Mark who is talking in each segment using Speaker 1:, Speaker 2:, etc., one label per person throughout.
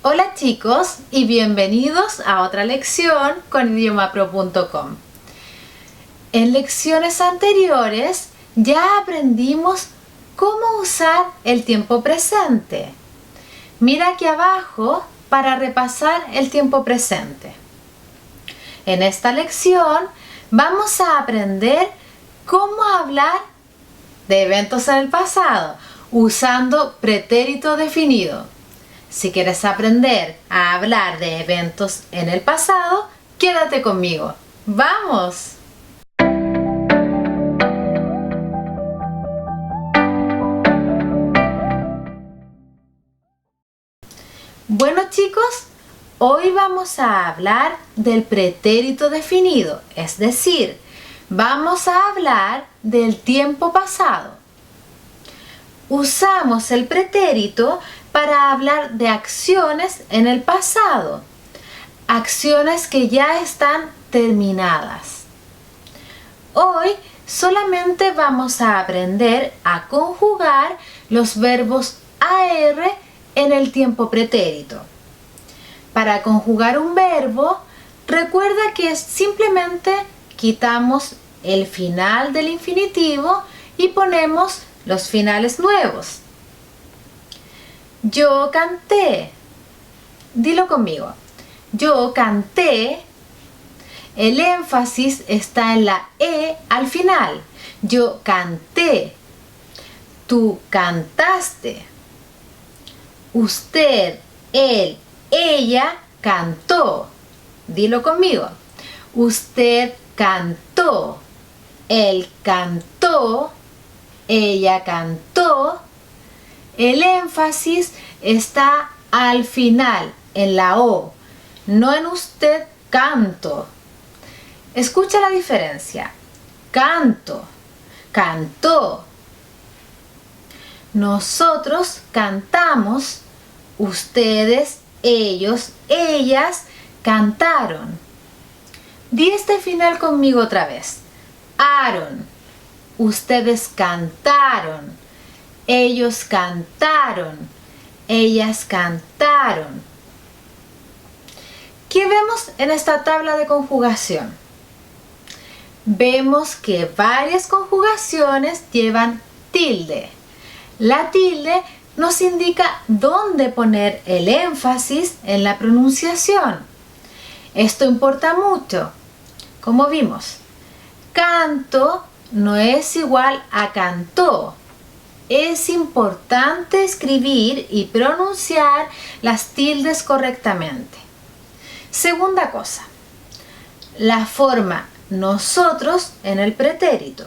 Speaker 1: Hola chicos y bienvenidos a otra lección con idiomapro.com. En lecciones anteriores ya aprendimos cómo usar el tiempo presente. Mira aquí abajo para repasar el tiempo presente. En esta lección vamos a aprender cómo hablar de eventos en el pasado usando pretérito definido. Si quieres aprender a hablar de eventos en el pasado, quédate conmigo. ¡Vamos! Bueno chicos, hoy vamos a hablar del pretérito definido, es decir, vamos a hablar del tiempo pasado. Usamos el pretérito para hablar de acciones en el pasado, acciones que ya están terminadas. Hoy solamente vamos a aprender a conjugar los verbos AR en el tiempo pretérito. Para conjugar un verbo, recuerda que simplemente quitamos el final del infinitivo y ponemos los finales nuevos. Yo canté. Dilo conmigo. Yo canté. El énfasis está en la E al final. Yo canté. Tú cantaste. Usted, él, ella cantó. Dilo conmigo. Usted cantó. Él cantó. Ella cantó. El énfasis está al final, en la O, no en usted canto. Escucha la diferencia. Canto, cantó. Nosotros cantamos, ustedes, ellos, ellas cantaron. Di este final conmigo otra vez. Aaron, ustedes cantaron. Ellos cantaron, ellas cantaron. ¿Qué vemos en esta tabla de conjugación? Vemos que varias conjugaciones llevan tilde. La tilde nos indica dónde poner el énfasis en la pronunciación. Esto importa mucho. Como vimos, canto no es igual a cantó. Es importante escribir y pronunciar las tildes correctamente. Segunda cosa, la forma nosotros en el pretérito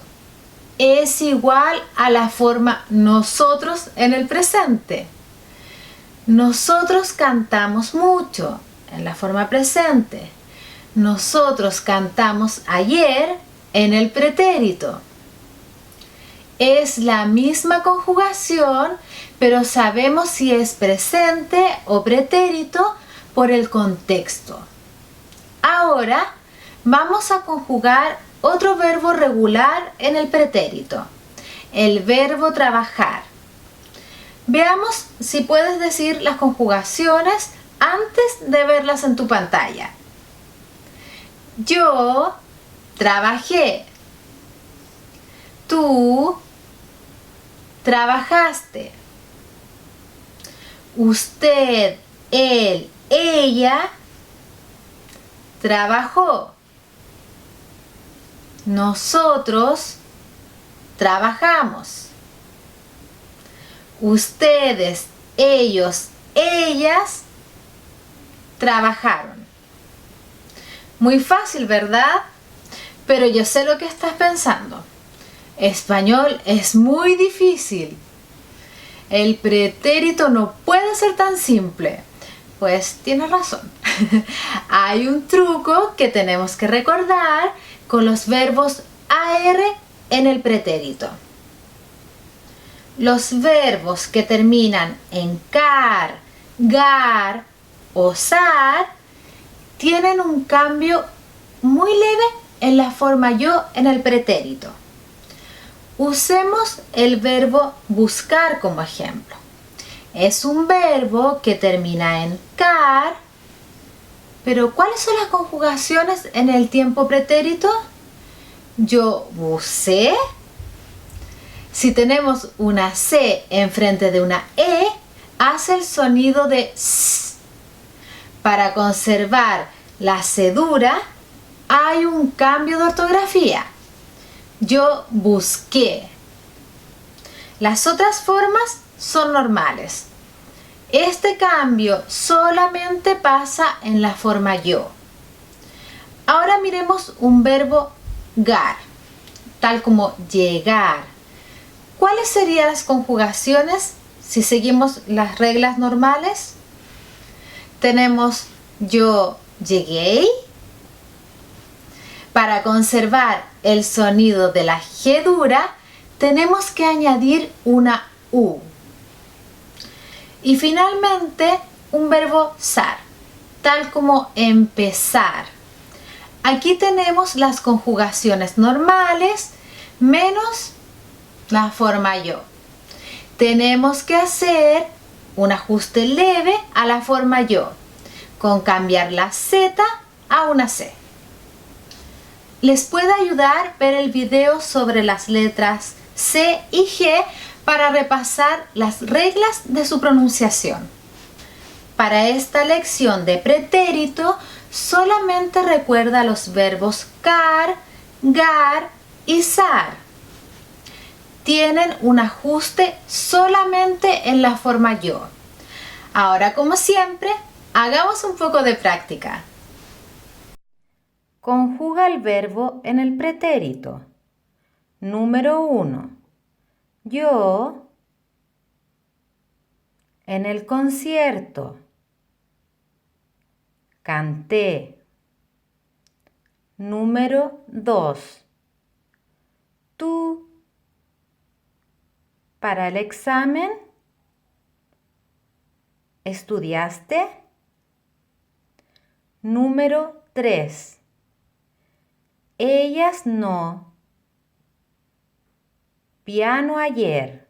Speaker 1: es igual a la forma nosotros en el presente. Nosotros cantamos mucho en la forma presente. Nosotros cantamos ayer en el pretérito. Es la misma conjugación, pero sabemos si es presente o pretérito por el contexto. Ahora vamos a conjugar otro verbo regular en el pretérito, el verbo trabajar. Veamos si puedes decir las conjugaciones antes de verlas en tu pantalla. Yo trabajé. Tú trabajaste. Usted, él, ella trabajó. Nosotros trabajamos. Ustedes, ellos, ellas trabajaron. Muy fácil, ¿verdad? Pero yo sé lo que estás pensando. Español es muy difícil. El pretérito no puede ser tan simple. Pues tienes razón. Hay un truco que tenemos que recordar con los verbos AR en el pretérito. Los verbos que terminan en car, gar o sar tienen un cambio muy leve en la forma yo en el pretérito. Usemos el verbo buscar como ejemplo. Es un verbo que termina en car. Pero ¿cuáles son las conjugaciones en el tiempo pretérito? Yo usé. Si tenemos una C enfrente de una E, hace el sonido de S. Para conservar la cedura, hay un cambio de ortografía. Yo busqué. Las otras formas son normales. Este cambio solamente pasa en la forma yo. Ahora miremos un verbo gar, tal como llegar. ¿Cuáles serían las conjugaciones si seguimos las reglas normales? Tenemos yo llegué. Para conservar el sonido de la G dura, tenemos que añadir una U. Y finalmente, un verbo zar, tal como empezar. Aquí tenemos las conjugaciones normales menos la forma yo. Tenemos que hacer un ajuste leve a la forma yo, con cambiar la Z a una C. Les puede ayudar ver el video sobre las letras C y G para repasar las reglas de su pronunciación. Para esta lección de pretérito, solamente recuerda los verbos car, gar y zar. Tienen un ajuste solamente en la forma yo. Ahora, como siempre, hagamos un poco de práctica. Conjuga el verbo en el pretérito. Número 1. Yo en el concierto canté. Número 2. Tú para el examen estudiaste. Número 3. Ellas no. Piano ayer.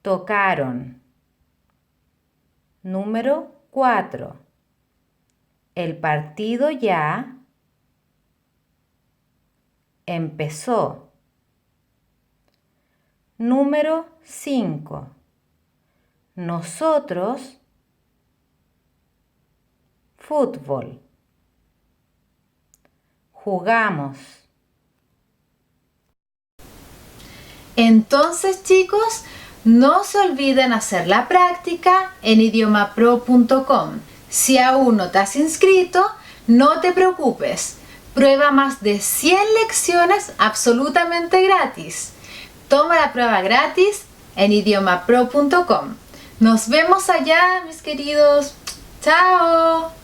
Speaker 1: Tocaron. Número 4. El partido ya empezó. Número 5. Nosotros fútbol. Jugamos. Entonces, chicos, no se olviden hacer la práctica en idiomapro.com. Si aún no te has inscrito, no te preocupes. Prueba más de 100 lecciones absolutamente gratis. Toma la prueba gratis en idiomapro.com. Nos vemos allá, mis queridos. ¡Chao!